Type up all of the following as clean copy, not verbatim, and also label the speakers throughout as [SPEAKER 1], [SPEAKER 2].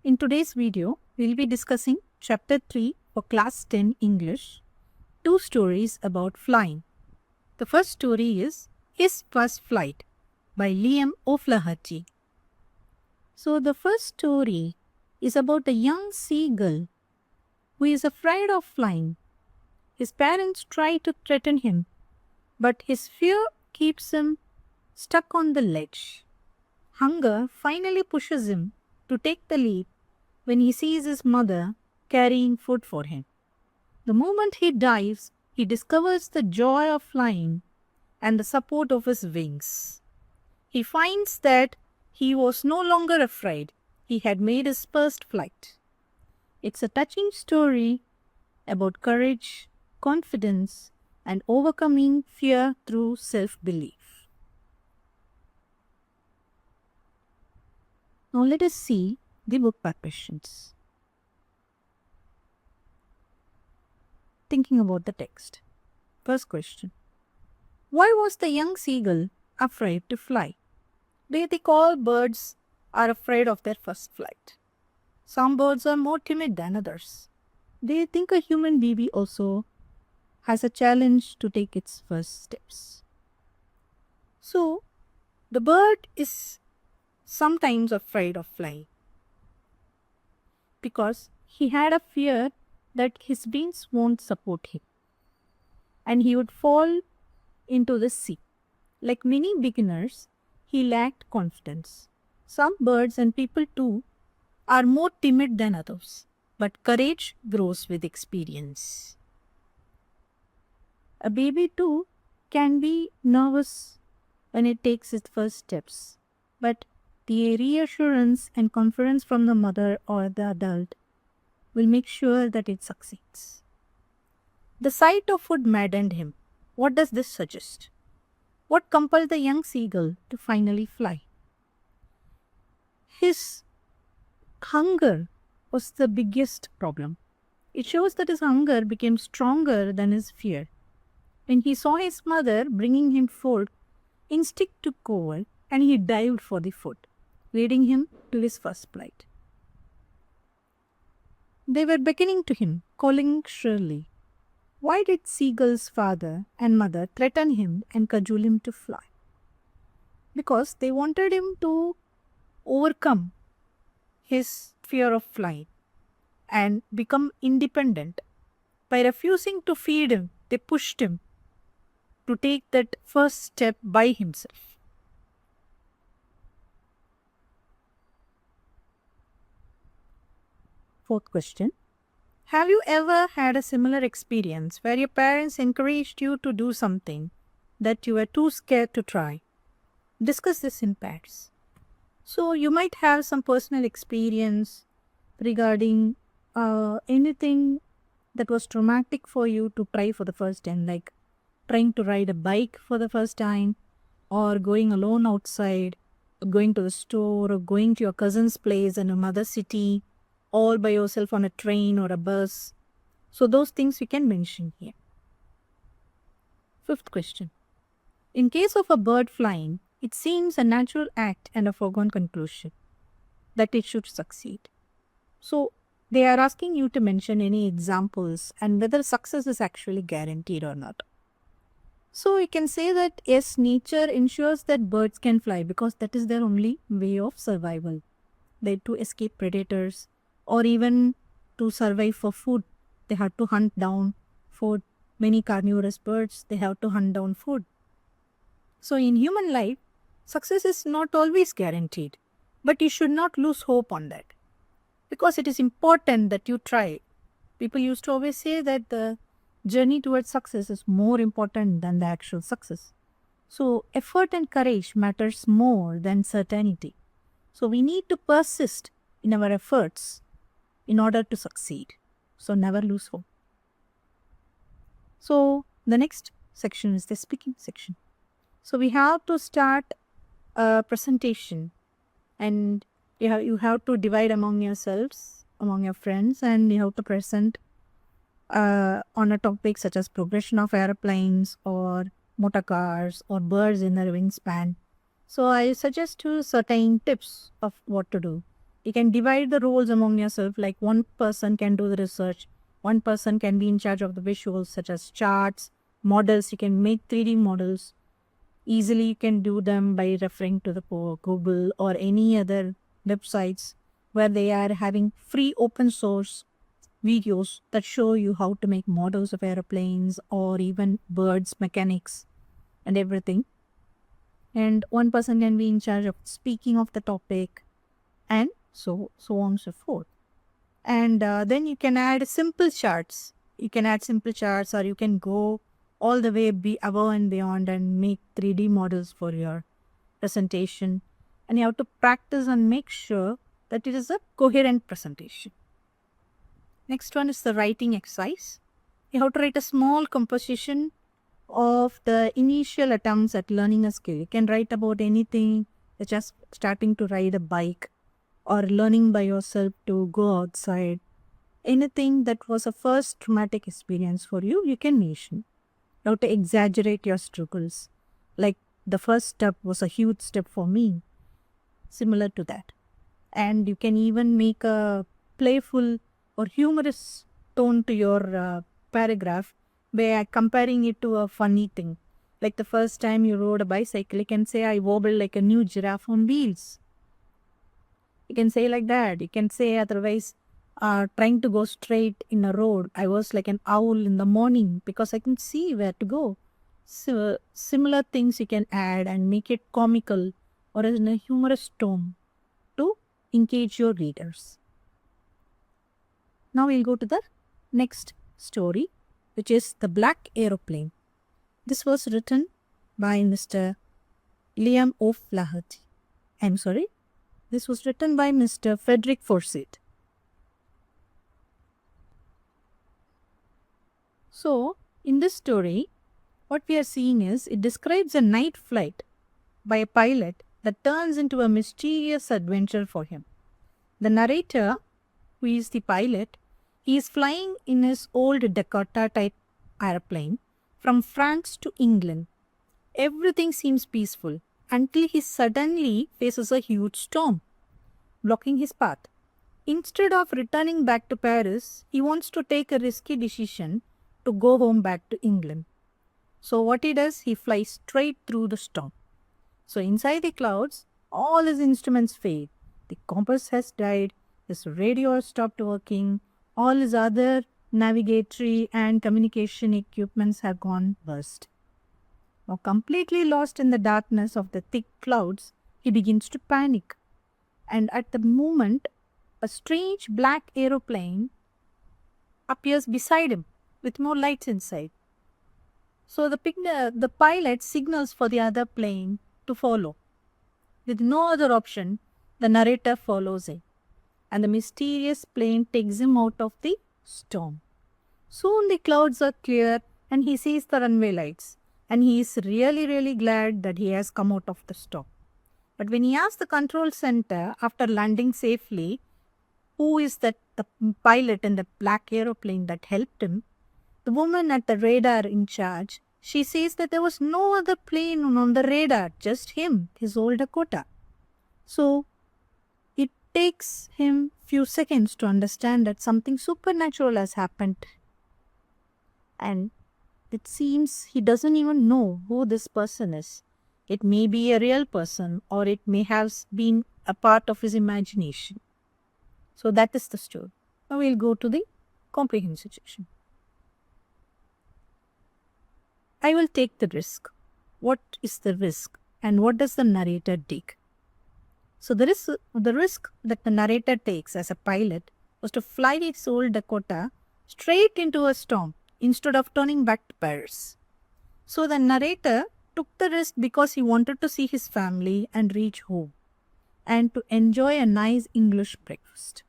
[SPEAKER 1] In today's video, we'll be discussing Chapter 3 for Class 10 English, two stories about flying. The first story is His First Flight by Liam O'Flaherty. So the first story is about a young seagull who is afraid of flying. His parents try to threaten him, but his fear keeps him stuck on the ledge. Hunger finally pushes him to take the leap when he sees his mother carrying food for him. The moment he dives, he discovers the joy of flying and the support of his wings. He finds that he was no longer afraid. He had made his first flight. It's a touching story about courage, confidence, and overcoming fear through self-belief. Now let us see the book back questions. Thinking about the text. First question. Why was the young seagull afraid to fly? Do you think all birds are afraid of their first flight? Some birds are more timid than others. Do you think a human baby also has a challenge to take its first steps? So, the bird is sometimes afraid of flying because he had a fear that his wings won't support him and he would fall into the sea. Like many beginners, he lacked confidence. Some birds and people too are more timid than others, but courage grows with experience. A baby too can be nervous when it takes its first steps, but the reassurance and confidence from the mother or the adult will make sure that it succeeds. The sight of food maddened him. What does this suggest? What compelled the young seagull to finally fly? His hunger was the biggest problem. It shows that his hunger became stronger than his fear. When he saw his mother bringing him food, instinct took over and he dived for the food, leading him to his first flight. They were beckoning to him, calling shrilly. Why did Seagull's father and mother threaten him and cajole him to fly? Because they wanted him to overcome his fear of flying and become independent. By refusing to feed him, they pushed him to take that first step by himself. Fourth question. Have you ever had a similar experience where your parents encouraged you to do something that you were too scared to try? Discuss this in pairs. So you might have some personal experience regarding anything that was traumatic for you to try for the first time, like trying to ride a bike for the first time, or going alone outside, going to the store, or going to your cousin's place in another city, all by yourself on a train or a bus. So those things we can mention here. Fifth question. In case of a bird flying, it seems a natural act and a foregone conclusion that it should succeed. So they are asking you to mention any examples and whether success is actually guaranteed or not. So we can say that yes, nature ensures that birds can fly because that is their only way of survival. They to escape predators, or even to survive for food, they have to hunt down food. Many carnivorous birds, they have to hunt down food. So in human life, success is not always guaranteed, but you should not lose hope on that because it is important that you try. People used to always say that the journey towards success is more important than the actual success. So effort and courage matters more than certainty. So we need to persist in our efforts in order to succeed. So never lose hope. So the next section is the speaking section. So we have to start a presentation and you have to divide among yourselves, among your friends, and you have to present on a topic such as progression of airplanes or motor cars or birds in their wingspan. So I suggest you certain tips of what to do You can divide the roles among yourself, like one person can do the research, one person can be in charge of the visuals such as charts, models. You can make 3D models. Easily you can do them by referring to the Google or any other websites where they are having free open source videos that show you how to make models of airplanes or even birds, mechanics, and everything. And one person can be in charge of speaking of the topic, and so on and so forth. And then you can add simple charts. You can add simple charts, or you can go all the way be above and beyond and make 3D models for your presentation. And you have to practice and make sure that it is a coherent presentation. Next one is the writing exercise. You have to write a small composition of the initial attempts at learning a skill. You can write about anything, such as starting to ride a bike or learning by yourself to go outside. Anything that was a first traumatic experience for you, you can mention. You have to exaggerate your struggles. Like the first step was a huge step for me, similar to that. And you can even make a playful or humorous tone to your paragraph by comparing it to a funny thing. Like the first time you rode a bicycle, you can say, I wobbled like a new giraffe on wheels. You can say like that. You can say otherwise, trying to go straight in a road, I was like an owl in the morning because I can see where to go. So similar things you can add and make it comical or in a humorous tone to engage your readers. Now we'll go to the next story, which is The Black Aeroplane. This was written by Mr. Liam O'Flaherty. This was written by Mr. Frederick Forsyth. So, in this story, what we are seeing is it describes a night flight by a pilot that turns into a mysterious adventure for him. The narrator, who is the pilot, he is flying in his old Dakota type airplane from France to England. Everything seems peaceful until he suddenly faces a huge storm, blocking his path. Instead of returning back to Paris, he wants to take a risky decision to go home back to England. So what he does, he flies straight through the storm. So inside the clouds, all his instruments fade. The compass has died, his radio has stopped working, all his other navigatory and communication equipments have gone burst. Now completely lost in the darkness of the thick clouds, he begins to panic. And at the moment, a strange black aeroplane appears beside him with more lights inside. So the pilot signals for the other plane to follow. With no other option, the narrator follows him, and the mysterious plane takes him out of the storm. Soon the clouds are clear and he sees the runway lights, and he is really glad that he has come out of the storm. But when he asks the control center after landing safely, who is the pilot in the black aeroplane that helped him, the woman at the radar in charge, she says that there was no other plane on the radar, just him, his old Dakota. So it takes him few seconds to understand that something supernatural has happened. And it seems he doesn't even know who this person is. It may be a real person or it may have been a part of his imagination. So that is the story. Now we'll go to the comprehensive section. I will take the risk. What is the risk and what does the narrator take? So the risk that the narrator takes as a pilot was to fly his old Dakota straight into a storm instead of turning back to Paris. So the narrator took the risk because he wanted to see his family and reach home and to enjoy a nice English breakfast.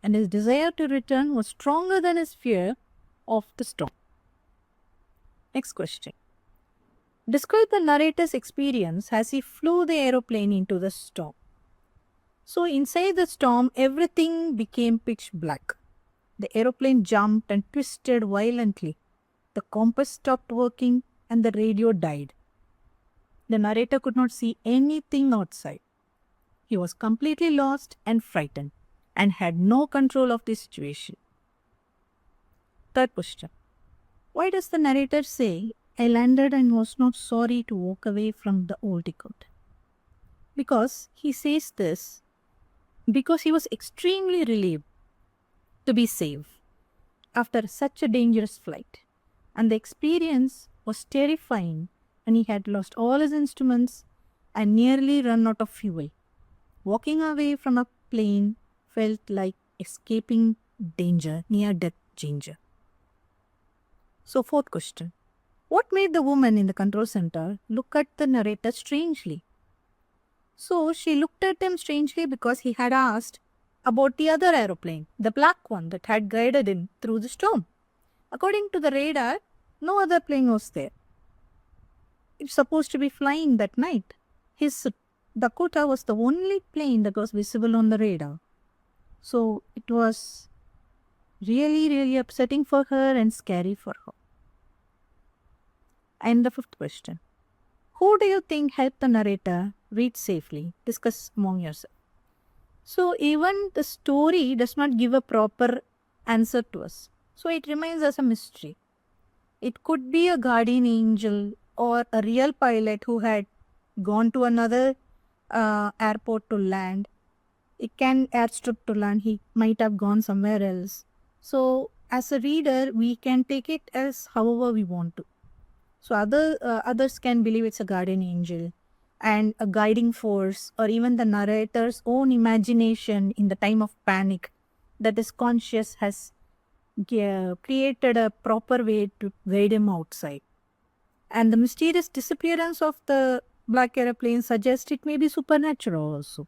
[SPEAKER 1] And his desire to return was stronger than his fear of the storm. Next question. Describe the narrator's experience as he flew the aeroplane into the storm. So inside the storm, everything became pitch black. The aeroplane jumped and twisted violently. The compass stopped working and the radio died. The narrator could not see anything outside. He was completely lost and frightened. and had no control of the situation. Third question. Why does the narrator say, I landed and was not sorry to walk away from the old Dakota? Because he says this because he was extremely relieved to be safe after such a dangerous flight. And the experience was terrifying, and he had lost all his instruments and nearly run out of fuel. Walking away from a plane felt like escaping danger, near death danger. So, fourth question. What made the woman in the control center look at the narrator strangely? So, she looked at him strangely because he had asked about the other aeroplane, the black one that had guided him through the storm. According to the radar, no other plane was there. It's supposed to be flying that night. His Dakota was the only plane that was visible on the radar. So it was really, really upsetting for her and scary for her. And the fifth question. Who do you think helped the narrator read safely? Discuss among yourself. So even the story does not give a proper answer to us. So it remains as a mystery. It could be a guardian angel or a real pilot who had gone to another airport to land. It can airstrip to land. He might have gone somewhere else. So as a reader, we can take it as however we want to. So others can believe it's a guardian angel and a guiding force, or even the narrator's own imagination in the time of panic that is conscious has created a proper way to guide him outside. And the mysterious disappearance of the black aeroplane suggests it may be supernatural also.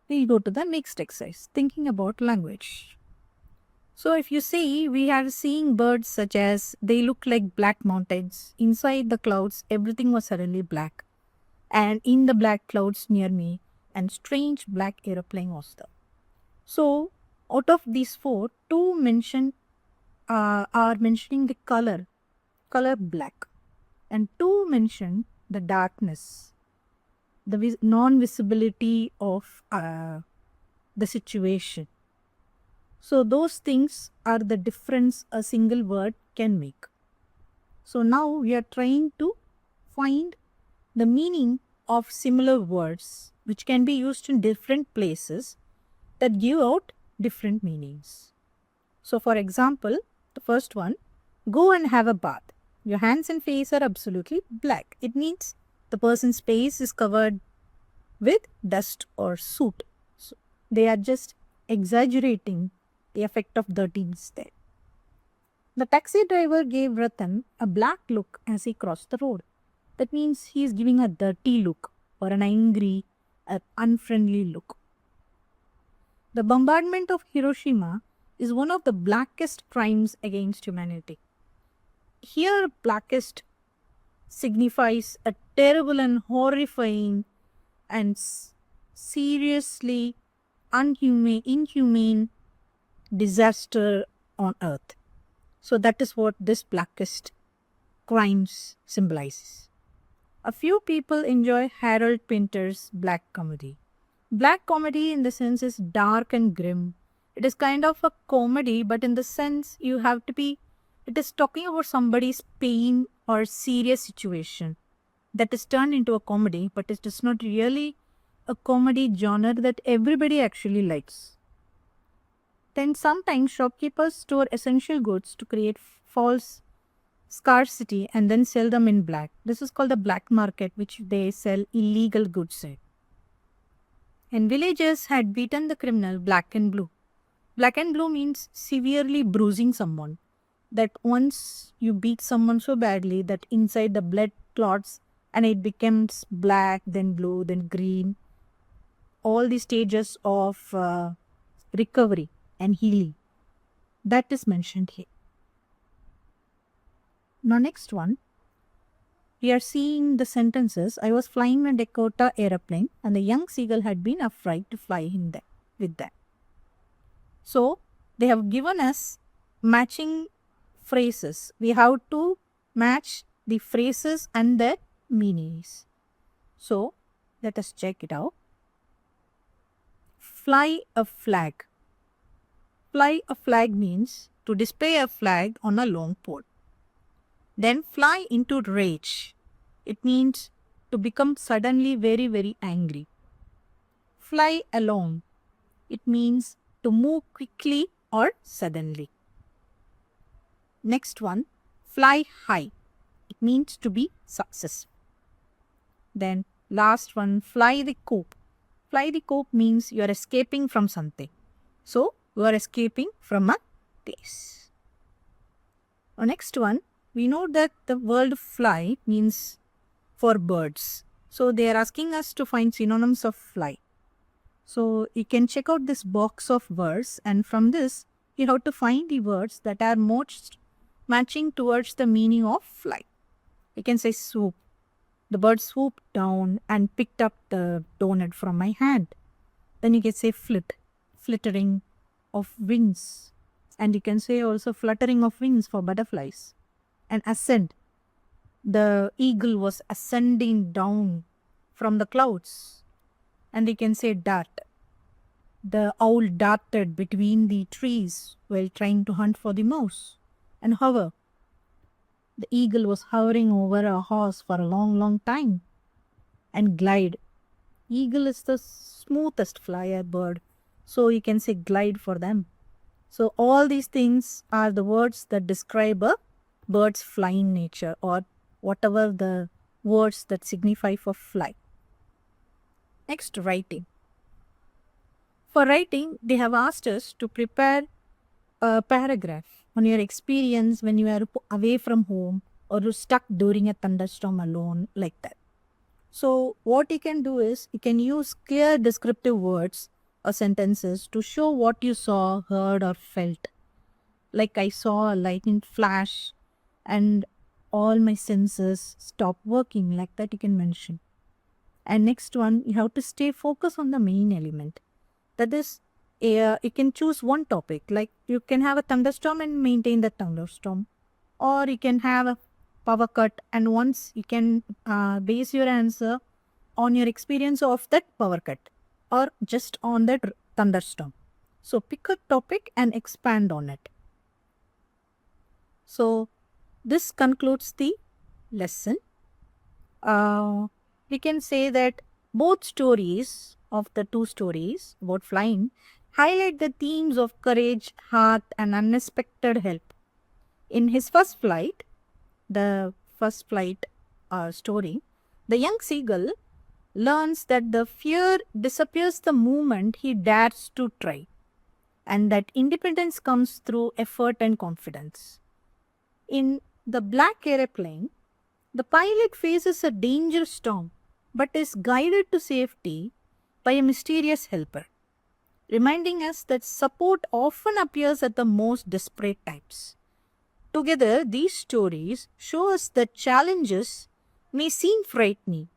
[SPEAKER 1] We'll go to the next exercise, thinking about language. So if you see, we are seeing birds such as they look like black mountains. Inside the clouds, everything was suddenly black. And in the black clouds near me, and strange black aeroplane was there. So out of these four, two are mentioning the color black, and two mention the darkness, the non-visibility of the situation. So those things are the difference a single word can make. So now we are trying to find the meaning of similar words which can be used in different places that give out different meanings. So for example, the first one, go and have a bath. Your hands and face are absolutely black. It means the person's face is covered with dust or soot. So they are just exaggerating the effect of dirtiness there. The taxi driver gave Ratan a black look as he crossed the road. That means he is giving a dirty look or an angry, unfriendly look. The bombardment of Hiroshima is one of the blackest crimes against humanity. Here, blackest signifies a terrible and horrifying and seriously inhumane disaster on earth. So that is what this blackest crimes symbolizes. A few people enjoy Harold Pinter's black comedy. Black comedy in the sense is dark and grim. It is kind of a comedy, but in the sense it is talking about somebody's pain or serious situation that is turned into a comedy, but it is not really a comedy genre that everybody actually likes. Then sometimes shopkeepers store essential goods to create false scarcity and then sell them in black. This is called the black market, which they sell illegal goods in. And villagers had beaten the criminal black and blue. Black and blue means severely bruising someone. That once you beat someone so badly that inside the blood clots and it becomes black, then blue, then green. All the stages of recovery and healing. That is mentioned here. Now next one, we are seeing the sentences. I was flying a Dakota aeroplane and the young seagull had been afraid to fly in there with that. So they have given us matching phrases. We have to match the phrases and their meanings. So let us check it out. fly a flag. Fly a flag means to display a flag on a long pole. Then fly into rage. It means to become suddenly very, very angry. Fly along. It means to move quickly or suddenly. Next one, fly high. It means to be successful. Then last one, fly the coop. Fly the coop means you are escaping from something. So you are escaping from a place. Next one, we know that the word fly means for birds. So they are asking us to find synonyms of fly. So you can check out this box of words, and from this you have to find the words that are most matching towards the meaning of fly. You can say swoop. The bird swooped down and picked up the donut from my hand. Then you can say flit, flittering of wings. And you can say also fluttering of wings for butterflies. And ascend. The eagle was ascending down from the clouds. And you can say dart. The owl darted between the trees while trying to hunt for the mouse. And hover. The eagle was hovering over a horse for a long, long time. And glide. Eagle is the smoothest flyer bird. So you can say glide for them. So all these things are the words that describe a bird's flying nature, or whatever the words that signify for fly. Next, writing. For writing, they have asked us to prepare a paragraph on your experience when you are away from home or you're stuck during a thunderstorm alone, like that. So what you can do is you can use clear descriptive words or sentences to show what you saw, heard, or felt. Like I saw a lightning flash and all my senses stop working, like that you can mention. And next one, you have to stay focused on the main element. That is, you can choose one topic, like you can have a thunderstorm and maintain the thunderstorm, or you can have a power cut, and once you can base your answer on your experience of that power cut or just on that thunderstorm. So pick a topic and expand on it. So this concludes the lesson. We can say that both stories of the two stories about flying highlight the themes of courage, heart, and unexpected help. In his first flight, the first flight story, the young seagull learns that the fear disappears the moment he dares to try, and that independence comes through effort and confidence. In the black airplane, the pilot faces a dangerous storm but is guided to safety by a mysterious helper, reminding us that support often appears at the most desperate times. Together, these stories show us that challenges may seem frightening,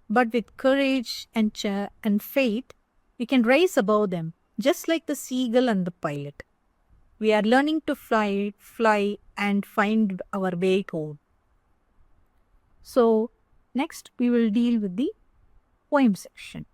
[SPEAKER 1] but with courage and faith, we can rise above them, just like the seagull and the pilot. We are learning to fly, and find our way home. So, next we will deal with the poem section.